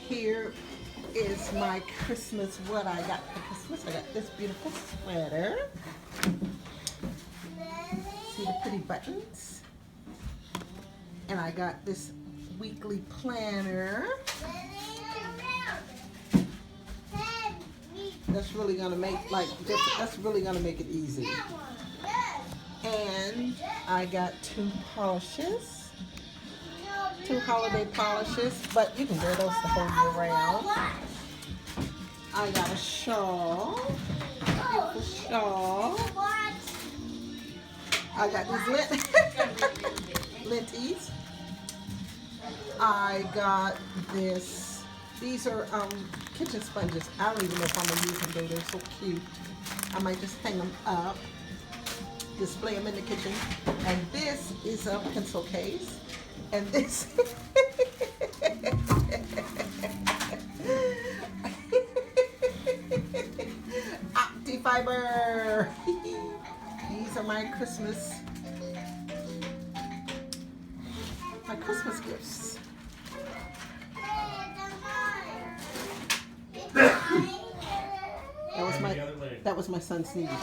Here is my Christmas, what I got for Christmas. I got this beautiful sweater. See the pretty buttons? And I got this weekly planner. That's really gonna make that's really gonna make it easy. And I got two polishes, two holiday polishes, but you can wear those the whole year round. I got a shawl, beautiful shawl. I got these linties. I got this. These are kitchen sponges. I don't even know if I'm gonna use them though. They're so cute. I might just hang them up, display them in the kitchen. And this is a pencil case. And this OptiFiber. These are my Christmas gifts. That was my son sneezing.